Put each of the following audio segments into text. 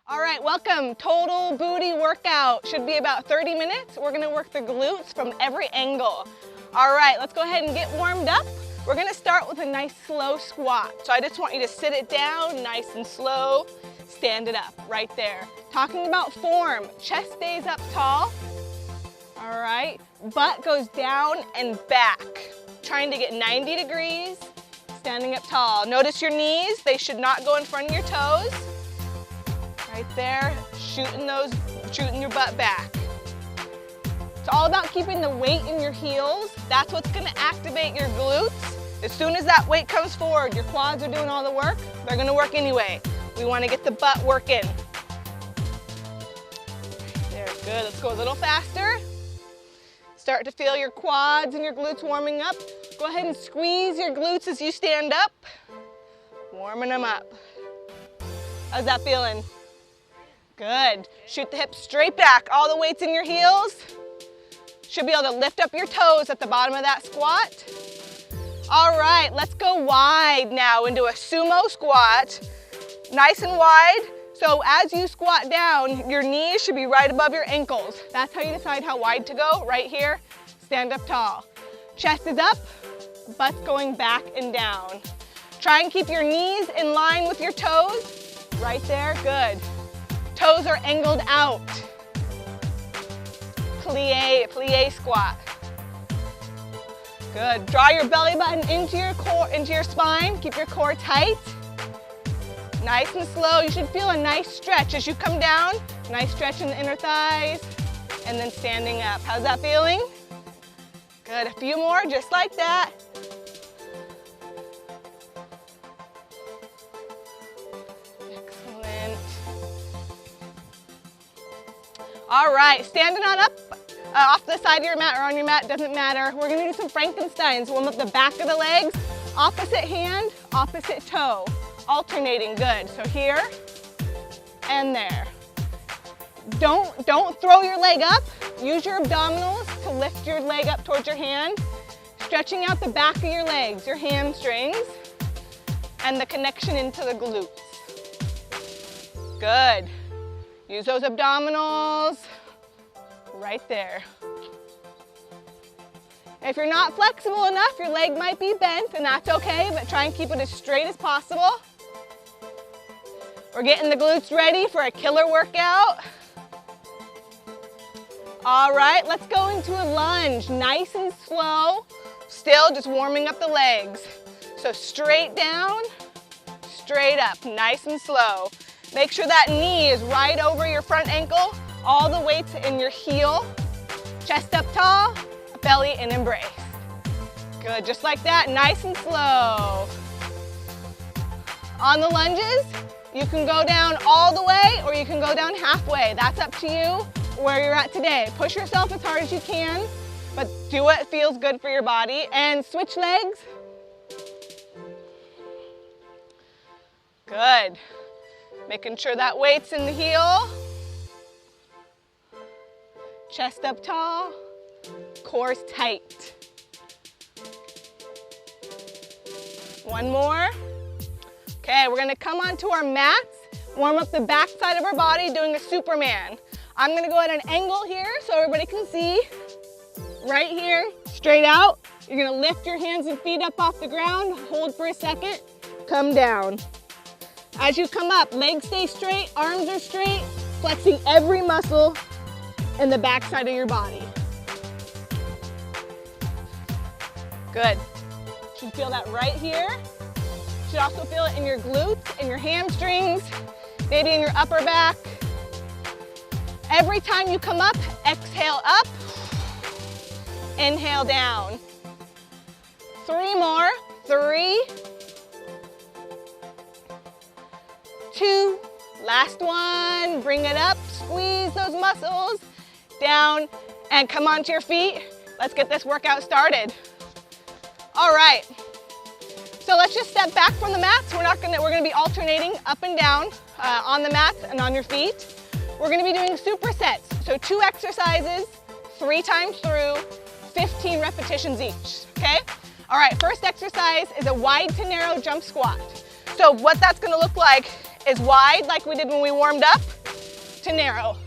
All right, welcome. Total booty workout. Should be about 30 minutes. We're gonna work the glutes from every angle. All right, let's go ahead and get warmed up. We're gonna start with a nice slow squat. So I just want you to sit it down, nice and slow. Stand it up, right there. Talking about form, chest stays up tall. All right, butt goes down and back. Trying to get 90 degrees, standing up tall. Notice your knees, they should not go in front of your toes. Right there, shooting your butt back. It's all about keeping the weight in your heels. That's what's gonna activate your glutes. As soon as that weight comes forward, your quads are doing all the work, they're gonna work anyway. We wanna get the butt working. There, good, let's go a little faster. Start to feel your quads and your glutes warming up. Go ahead and squeeze your glutes as you stand up. Warming them up. How's that feeling? Good. Shoot the hips straight back. All the weight's in your heels. Should be able to lift up your toes at the bottom of that squat. All right, let's go wide now into a sumo squat. Nice and wide. So as you squat down, your knees should be right above your ankles. That's how you decide how wide to go, right here. Stand up tall. Chest is up, butt's going back and down. Try and keep your knees in line with your toes. Right there, good. Toes are angled out. Plie squat. Good. Draw your belly button into your core, into your spine. Keep your core tight. Nice and slow. You should feel a nice stretch as you come down. Nice stretch in the inner thighs. And then standing up. How's that feeling? Good. A few more, just like that. Excellent. All right, standing on up, off the side of your mat or on your mat, doesn't matter. We're gonna do some Frankensteins. Warm up the back of the legs, opposite hand, opposite toe. Alternating, good. So here and there. Don't throw your leg up. Use your abdominals to lift your leg up towards your hand. Stretching out the back of your legs, your hamstrings, and the connection into the glutes. Good. Use those abdominals right there. If you're not flexible enough, your leg might be bent, and that's okay, but try and keep it as straight as possible. We're getting the glutes ready for a killer workout. All right, let's go into a lunge, nice and slow. Still just warming up the legs. So straight down, straight up, nice and slow. Make sure that knee is right over your front ankle, all the weight's in your heel. Chest up tall, belly and embrace. Good, just like that, nice and slow. On the lunges, you can go down all the way or you can go down halfway. That's up to you where you're at today. Push yourself as hard as you can, but do what feels good for your body. And switch legs. Good. Making sure that weight's in the heel. Chest up tall, core's tight. One more. Okay, we're gonna come onto our mats, warm up the back side of our body doing a Superman. I'm gonna go at an angle here so everybody can see. Right here, straight out. You're gonna lift your hands and feet up off the ground, hold for a second, come down. As you come up, legs stay straight, arms are straight, flexing every muscle in the back side of your body. Good. Should feel that right here. Should also feel it in your glutes, in your hamstrings, maybe in your upper back. Every time you come up, exhale up, inhale down. 3 more, 3, 2, last one, bring it up, squeeze those muscles, down, and come onto your feet. Let's get this workout started. All right, so let's just step back from the mats. We're gonna be alternating up and down on the mats and on your feet. We're gonna be doing supersets. So 2 exercises, 3 times through, 15 repetitions each, okay? All right, first exercise is a wide to narrow jump squat. So what that's gonna look like is wide, like we did when we warmed up, to narrow.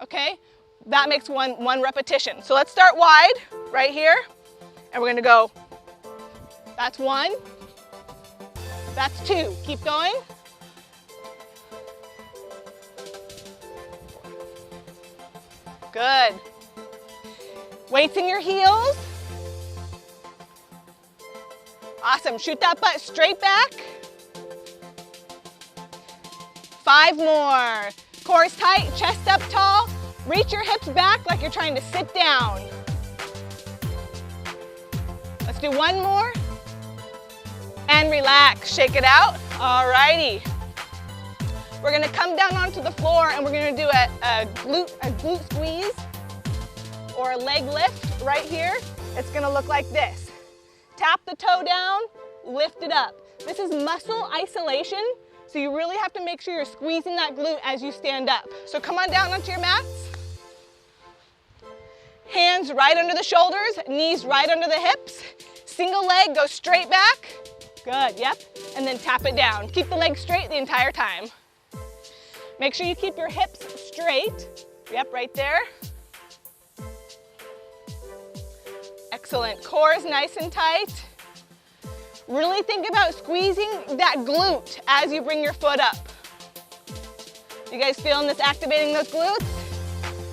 Okay? That makes one repetition. So let's start wide right here. And we're gonna go, that's 1, that's 2. Keep going. Good. Weights in your heels. Awesome, shoot that butt straight back. 5 more. Core is tight, chest up tall. Reach your hips back like you're trying to sit down. Let's do 1 more. And relax, shake it out. Alrighty. We're gonna come down onto the floor and we're gonna do a glute squeeze or a leg lift right here. It's gonna look like this. Tap the toe down, lift it up. This is muscle isolation, so you really have to make sure you're squeezing that glute as you stand up. So come on down onto your mats. Hands right under the shoulders, knees right under the hips. Single leg, go straight back. Good, yep. And then tap it down. Keep the leg straight the entire time. Make sure you keep your hips straight. Yep, right there. Excellent. Core is nice and tight. Really think about squeezing that glute as you bring your foot up. You guys feeling this activating those glutes?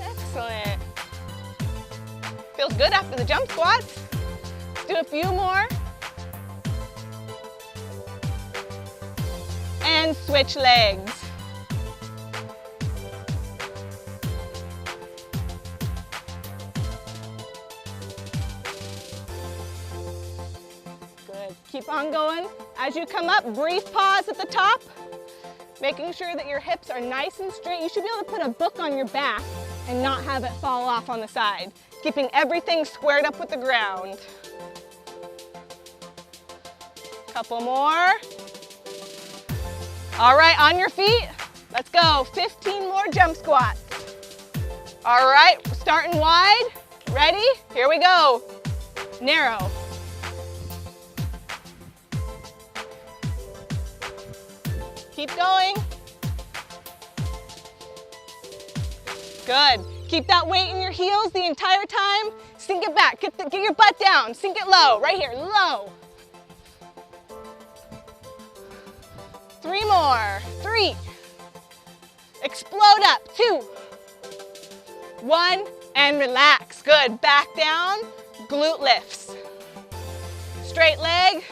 Excellent. Feels good after the jump squats. Let's do a few more. And switch legs. Good. Keep on going. As you come up, brief pause at the top, making sure that your hips are nice and straight. You should be able to put a book on your back and not have it fall off on the side. Keeping everything squared up with the ground. Couple more. All right, on your feet, let's go. 15 more jump squats. All right, starting wide. Ready? Here we go. Narrow. Keep going. Good. Keep that weight in your heels the entire time. Sink it back. Get your butt down. Sink it low. Right here. Low. 3 more. 3. Explode up. 2. 1. And relax. Good. Back down. Glute lifts. Straight leg.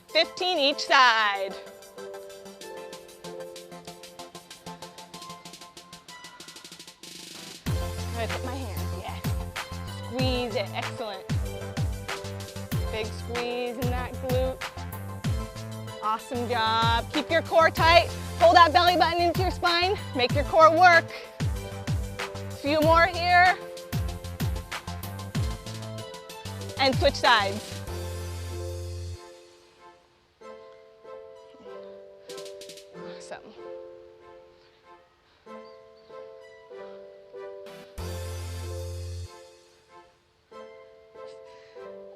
15 each side. Good. Hit my hands. Yes. Squeeze it. Excellent. Big squeeze in that glute. Awesome job. Keep your core tight. Pull that belly button into your spine. Make your core work. A few more here. And switch sides. Awesome.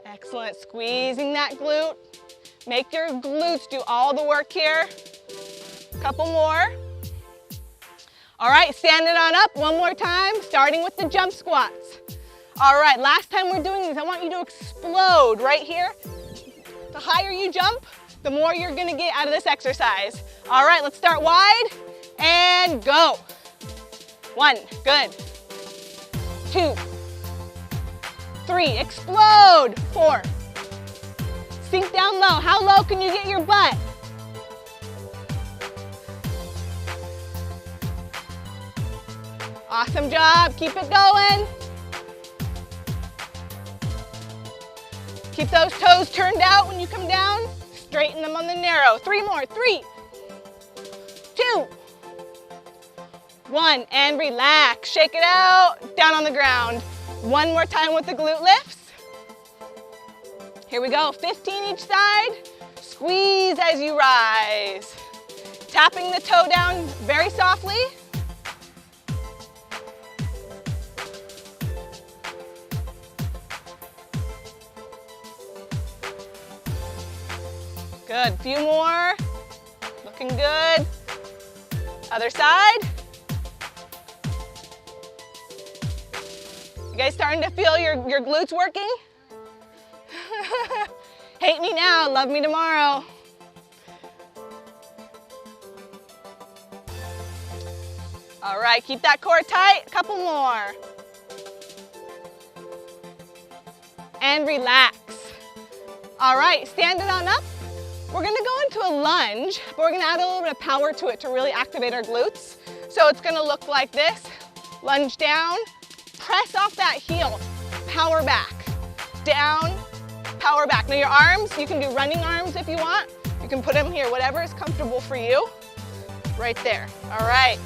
Excellent. Squeezing that glute. Make your glutes do all the work here. Couple more. All right, stand it on up one more time, starting with the jump squats. All right, last time we're doing these, I want you to explode right here. The higher you jump, the more you're gonna get out of this exercise. All right, let's start wide and go. 1, good. 2, 3, explode. 4. Sink down low. How low can you get your butt? Awesome job. Keep it going. Keep those toes turned out when you come down. Straighten them on the narrow. 3 more. 3, 2, 1. And relax. Shake it out. Down on the ground. One more time with the glute lifts. Here we go, 15 each side. Squeeze as you rise. Tapping the toe down very softly. Good, few more. Looking good. Other side. You guys starting to feel your glutes working? Hate me now, love me tomorrow. All right, keep that core tight, a couple more. And relax. All right, stand it on up. We're gonna go into a lunge, but we're gonna add a little bit of power to it to really activate our glutes. So it's gonna look like this. Lunge down, press off that heel, power back. Down, power back. Now your arms, you can do running arms if you want. You can put them here, whatever is comfortable for you. Right there, all right.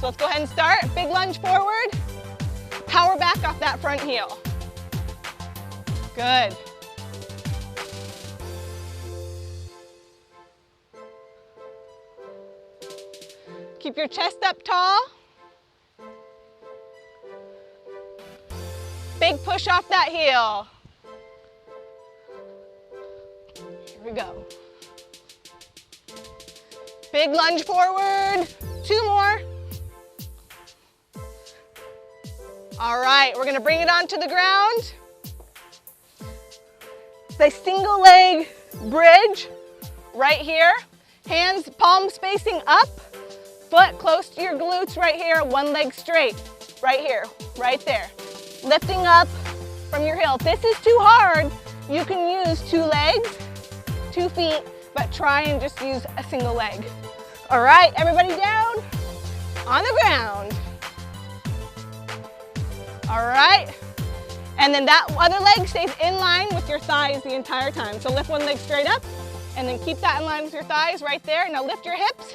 So let's go ahead and start. Big lunge forward, power back off that front heel. Good. Keep your chest up tall. Big push off that heel. Here we go. Big lunge forward. 2 more. All right, we're gonna bring it onto the ground. It's a single leg bridge right here. Hands, palms facing up. Foot close to your glutes right here. One leg straight. Right here, right there. Lifting up from your heel. If this is too hard, you can use 2 legs, 2 feet, but try and just use a single leg. All right, everybody down on the ground. All right, and then that other leg stays in line with your thighs the entire time. So lift one leg straight up, and then keep that in line with your thighs right there. Now lift your hips,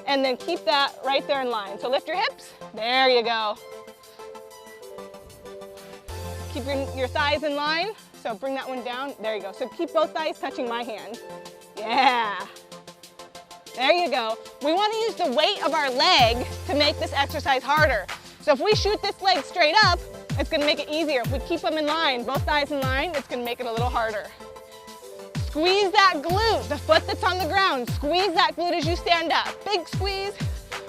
and then keep that right there in line. So lift your hips, there you go. Keep your thighs in line, so bring that one down, there you go. So keep both thighs touching my hand. Yeah, there you go. We wanna use the weight of our leg to make this exercise harder. So if we shoot this leg straight up, it's gonna make it easier. If we keep them in line, both thighs in line, it's gonna make it a little harder. Squeeze that glute, the foot that's on the ground. Squeeze that glute as you stand up. Big squeeze.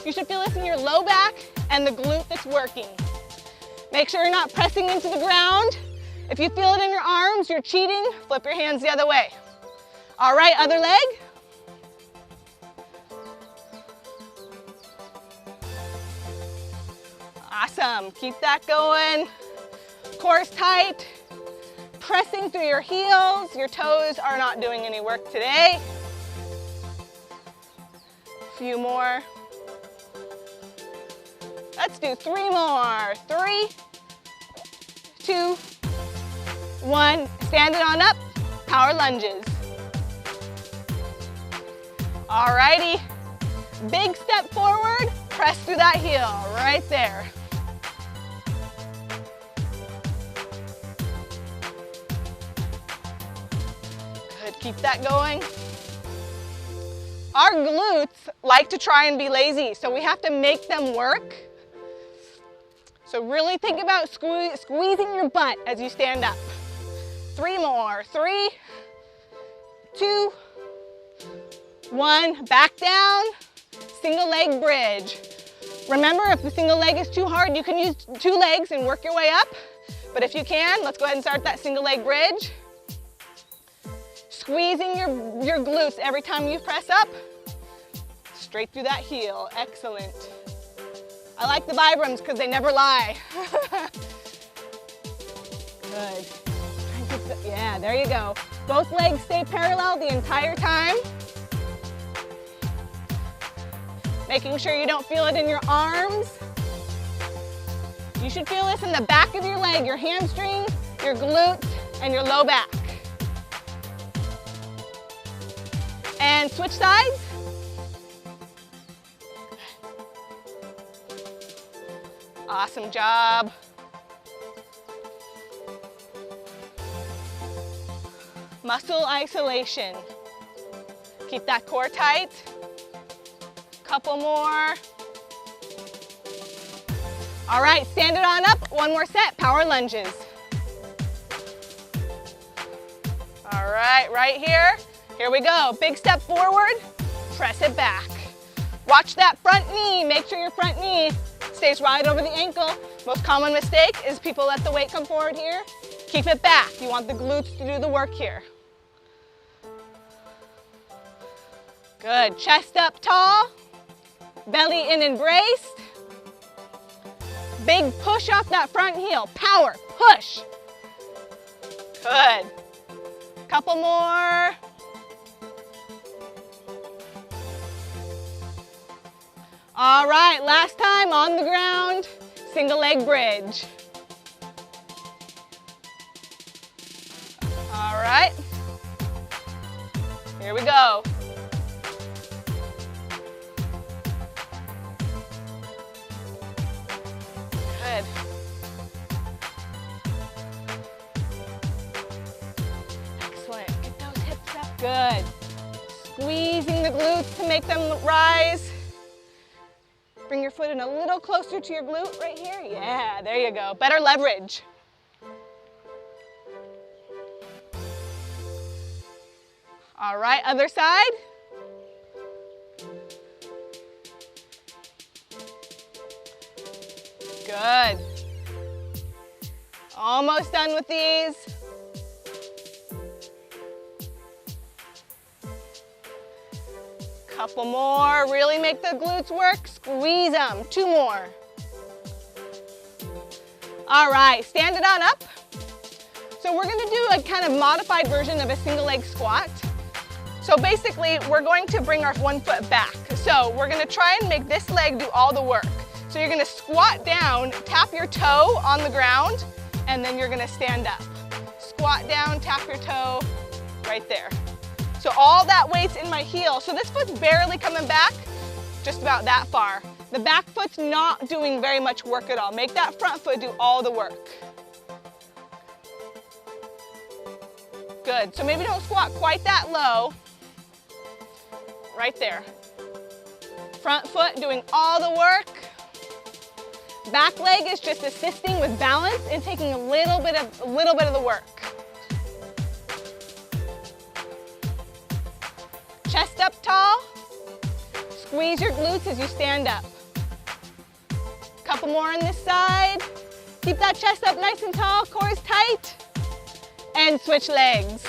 You should feel this in your low back and the glute that's working. Make sure you're not pressing into the ground. If you feel it in your arms, you're cheating. Flip your hands the other way. All right, other leg. Awesome, keep that going. Core's tight. Pressing through your heels. Your toes are not doing any work today. A few more. Let's do 3 more. 3, 2, 1. Stand it on up. Power lunges. All righty. Big step forward. Press through that heel right there. Good, keep that going. Our glutes like to try and be lazy, so we have to make them work. So really think about squeezing your butt as you stand up. 3 more. 3, 2, 1. Back down. Single leg bridge. Remember, if the single leg is too hard, you can use 2 legs and work your way up. But if you can, let's go ahead and start that single leg bridge. Squeezing your glutes every time you press up. Straight through that heel. Excellent. I like the Vibrams because they never lie. Good. Yeah, there you go. Both legs stay parallel the entire time. Making sure you don't feel it in your arms. You should feel this in the back of your leg, your hamstring, your glutes, and your low back. And switch sides. Awesome job. Muscle isolation. Keep that core tight. Couple more. All right, stand it on up. 1 more set, power lunges. All right, right here. Here we go. Big step forward, press it back. Watch that front knee. Make sure your front knee stays right over the ankle. Most common mistake is people let the weight come forward here. Keep it back. You want the glutes to do the work here. Good. Chest up tall. Belly in and braced. Big push off that front heel. Power. Push. Good. Couple more. All right, last time on the ground, single leg bridge. All right, here we go. Good. Excellent, get those hips up, good. Squeezing the glutes to make them rise. Bring your foot in a little closer to your glute right here. Yeah, there you go. Better leverage. All right, other side. Good. Almost done with these. Couple more, really make the glutes work, squeeze them, 2 more. All right, stand it on up. So we're gonna do a kind of modified version of a single leg squat. So basically, we're going to bring our one foot back. So we're gonna try and make this leg do all the work. So you're gonna squat down, tap your toe on the ground, and then you're gonna stand up. Squat down, tap your toe, right there. So all that weight's in my heel. So this foot's barely coming back, just about that far. The back foot's not doing very much work at all. Make that front foot do all the work. Good, so maybe don't squat quite that low. Right there. Front foot doing all the work. Back leg is just assisting with balance and taking a little bit of the work. Chest up tall, squeeze your glutes as you stand up. Couple more on this side. Keep that chest up nice and tall, core is tight. And switch legs.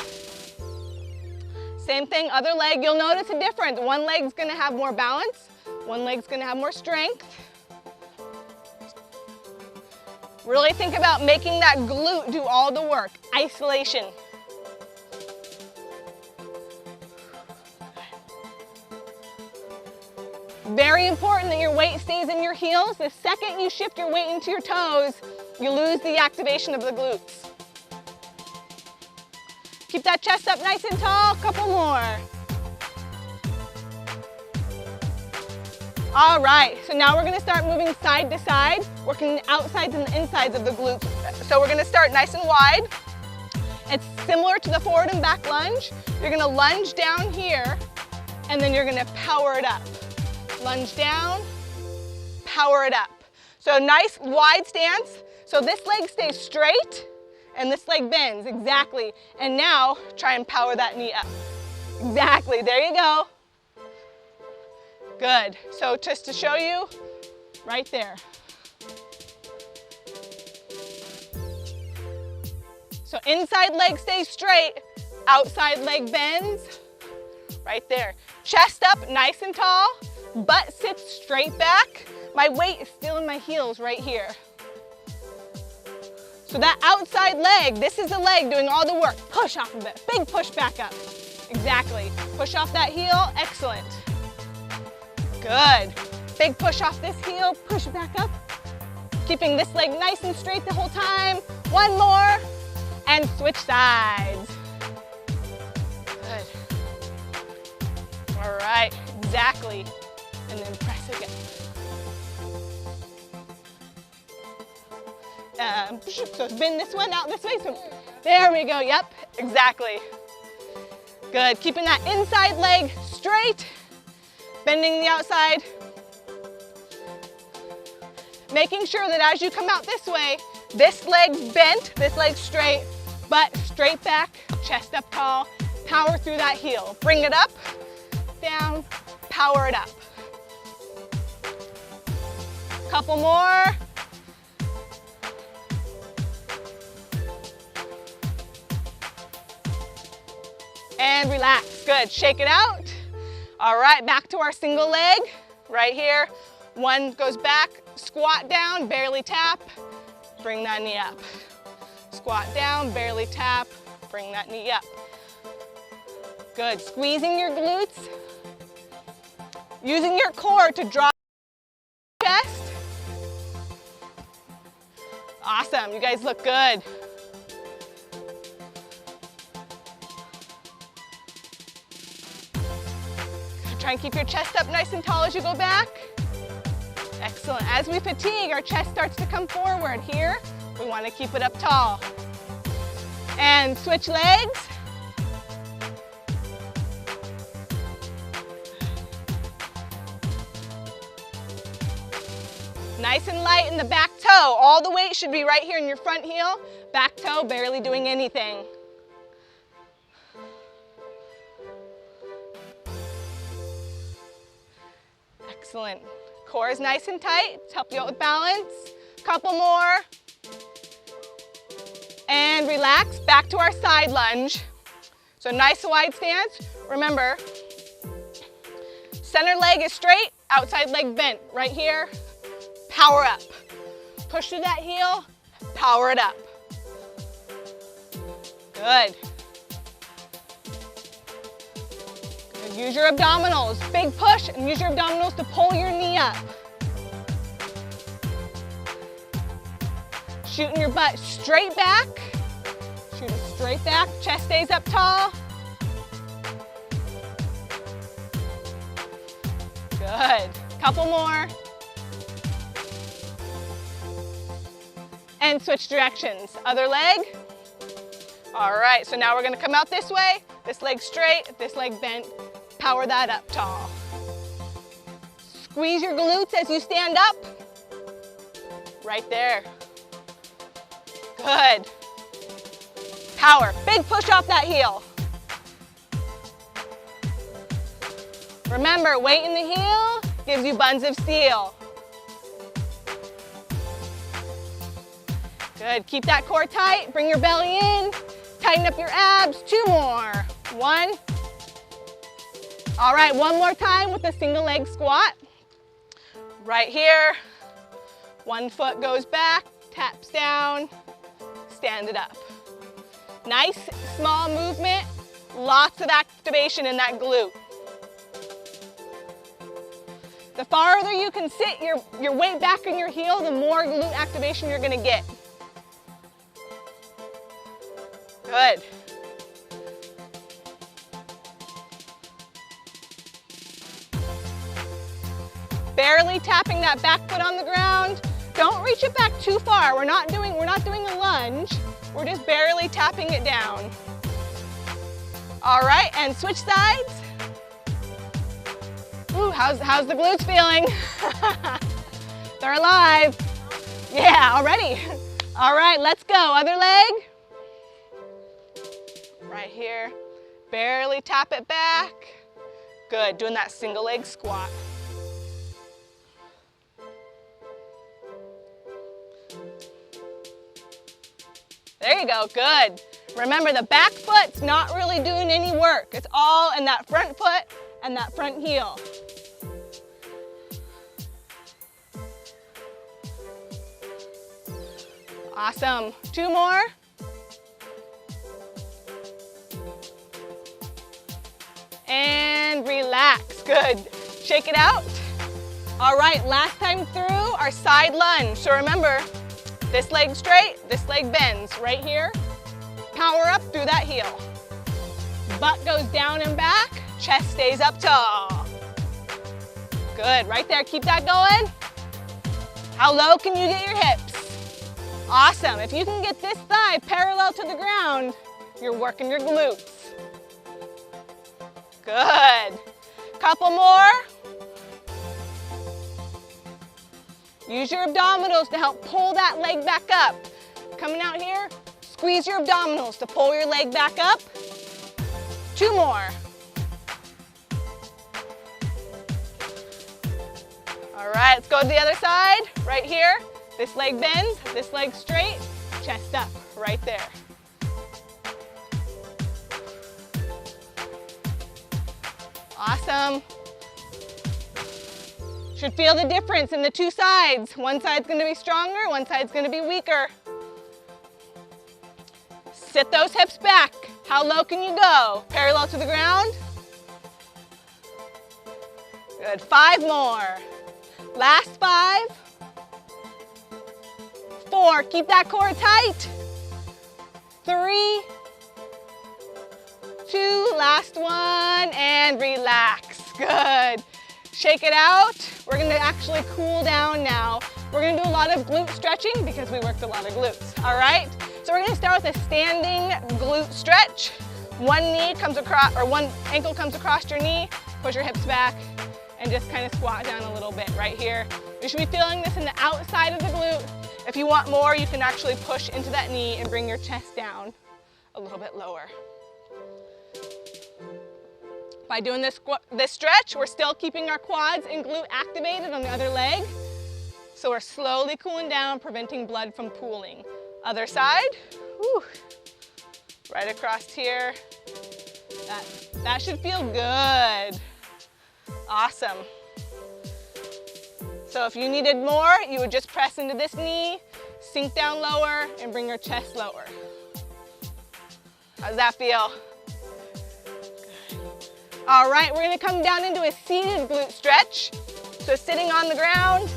Same thing, other leg, you'll notice a difference. One leg's gonna have more balance, one leg's gonna have more strength. Really think about making that glute do all the work, isolation. Very important that your weight stays in your heels. The second you shift your weight into your toes, you lose the activation of the glutes. Keep that chest up nice and tall, couple more. All right, so now we're gonna start moving side to side, working the outsides and the insides of the glutes. So we're gonna start nice and wide. It's similar to the forward and back lunge. You're gonna lunge down here, and then you're gonna power it up. Lunge down, power it up. So nice wide stance. So this leg stays straight and this leg bends, exactly. And now try and power that knee up. Exactly, there you go. Good, so just to show you, right there. So inside leg stays straight, outside leg bends, right there. Chest up nice and tall. Butt sits straight back. My weight is still in my heels right here. So that outside leg, this is the leg doing all the work. Push off of it, big push back up. Exactly, push off that heel, excellent. Good, big push off this heel, push it back up. Keeping this leg nice and straight the whole time. One more, and switch sides. Good. All right, exactly. And then press again. So bend this one out this way. So there we go, yep, exactly. Good, keeping that inside leg straight, bending the outside. Making sure that as you come out this way, this leg's bent, this leg's straight, butt straight back, chest up tall, power through that heel. Bring it up, down, power it up. Couple more. And relax, good, shake it out. All right, back to our single leg, right here. One goes back, squat down, barely tap, bring that knee up. Squat down, barely tap, bring that knee up. Good, squeezing your glutes, using your core to draw your chest. Awesome, you guys look good. Try and keep your chest up nice and tall as you go back. Excellent. As we fatigue, our chest starts to come forward. Here, we want to keep it up tall. And switch legs. Nice and light in the back toe. All the weight should be right here in your front heel. Back toe, barely doing anything. Excellent. Core is nice and tight to help you out with balance. Couple more. And relax, back to our side lunge. So nice wide stance. Remember, center leg is straight, outside leg bent. Right here, power up. Push through that heel, power it up. Good. Use your abdominals, big push, and use your abdominals to pull your knee up. Shooting your butt straight back. Shoot it straight back, chest stays up tall. Good, couple more. And switch directions, other leg. All right, so now we're gonna come out this way. This leg straight, this leg bent. Power that up tall. Squeeze your glutes as you stand up. Right there. Good. Power, big push off that heel. Remember, weight in the heel gives you buns of steel. Good, keep that core tight, bring your belly in, tighten up your abs, 2 more. 1. All right, one more time with a single leg squat. Right here, one foot goes back, taps down, stand it up. Nice, small movement, lots of activation in that glute. The farther you can sit your weight back in your heel, the more glute activation you're gonna get. Good. Barely tapping that back foot on the ground. Don't reach it back too far. We're not doing a lunge. We're just barely tapping it down. All right, and switch sides. Ooh, how's the glutes feeling? They're alive. Yeah, already. All right, let's go. Other leg. Right here. Barely tap it back. Good, doing that single leg squat. There you go, good. Remember, the back foot's not really doing any work. It's all in that front foot and that front heel. Awesome, 2 more. And relax, good. Shake it out. All right, last time through, our side lunge. So remember, this leg straight, this leg bends. Right here, power up through that heel. Butt goes down and back, chest stays up tall. Good, right there, keep that going. How low can you get your hips? Awesome, if you can get this thigh parallel to the ground, you're working your glutes. Good, couple more. Use your abdominals to help pull that leg back up. Coming out here, squeeze your abdominals to pull your leg back up. 2 more. All All right, let's go to the other side, right here. This leg bends, this leg straight, chest up, right there. Awesome. Should feel the difference in the two sides. One side's gonna be stronger, one side's gonna be weaker. Sit those hips back. How low can you go? Parallel to the ground. Good, 5 more. Last 5. 4, keep that core tight. 3, 2, last one, and relax. Good. Shake it out. We're gonna actually cool down now. We're gonna do a lot of glute stretching because we worked a lot of glutes, all right? So we're gonna start with a standing glute stretch. One ankle comes across your knee, push your hips back, and just kind of squat down a little bit right here. You should be feeling this in the outside of the glute. If you want more, you can actually push into that knee and bring your chest down a little bit lower. By doing this stretch, we're still keeping our quads and glute activated on the other leg. So we're slowly cooling down, preventing blood from pooling. Other side, whew, right across here. That should feel good. Awesome. So if you needed more, you would just press into this knee, sink down lower, and bring your chest lower. How does that feel? All right, we're gonna come down into a seated glute stretch. So sitting on the ground,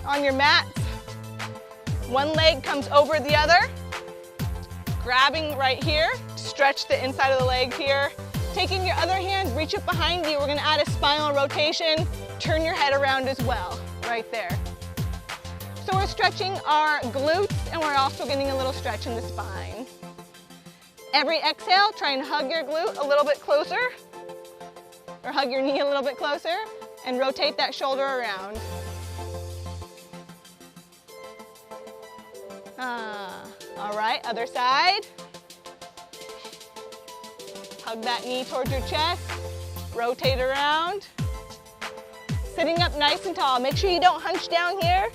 on your mat, one leg comes over the other, grabbing right here, stretch the inside of the leg here. Taking your other hand, reach it behind you. We're gonna add a spinal rotation, turn your head around as well, right there. So we're stretching our glutes and we're also getting a little stretch in the spine. Every exhale, try and hug your glute a little bit closer, or hug your knee a little bit closer, and rotate that shoulder around. All right, other side. Hug that knee towards your chest, rotate around. Sitting up nice and tall. Make sure you don't hunch down here.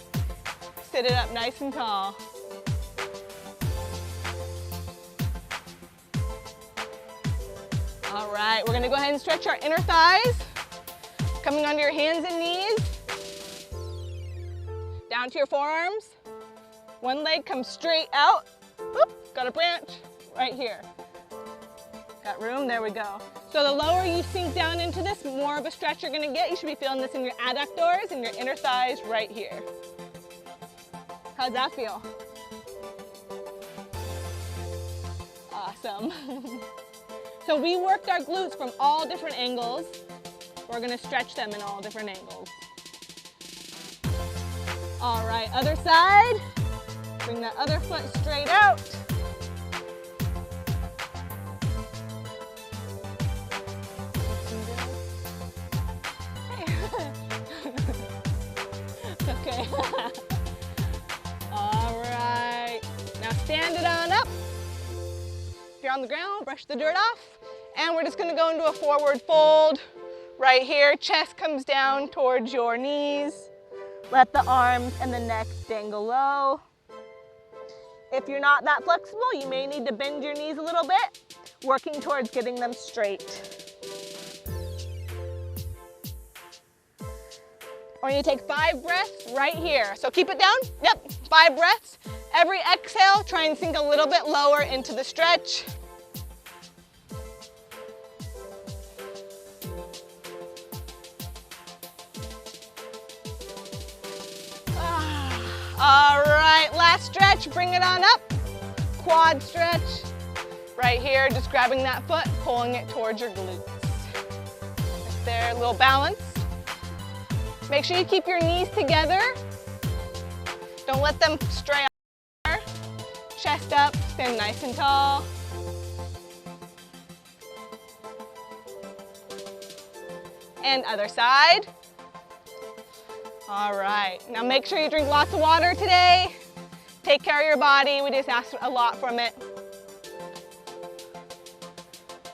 Sit it up nice and tall. All right, we're gonna go ahead and stretch our inner thighs. Coming onto your hands and knees. Down to your forearms. One leg comes straight out. Whoop, got a branch right here. Got room, there we go. So the lower you sink down into this, the more of a stretch you're gonna get. You should be feeling this in your adductors and your inner thighs right here. How's that feel? Awesome. So we worked our glutes from all different angles. We're gonna stretch them in all different angles. All right, other side. Bring that other foot straight out. Okay. All right, now stand it on up. If you're on the ground, brush the dirt off. And we're just gonna go into a forward fold. Right here, chest comes down towards your knees. Let the arms and the neck dangle low. If you're not that flexible, you may need to bend your knees a little bit, working towards getting them straight. We're gonna take 5 breaths right here. So keep it down, yep, 5 breaths. Every exhale, try and sink a little bit lower into the stretch. All right, last stretch, bring it on up. Quad stretch. Right here, just grabbing that foot, pulling it towards your glutes. Right there, a little balance. Make sure you keep your knees together. Don't let them stray out. Chest up, stand nice and tall. And other side. All right, now make sure you drink lots of water today. Take care of your body, we just asked a lot from it.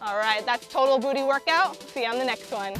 All right, that's total booty workout. See you on the next one.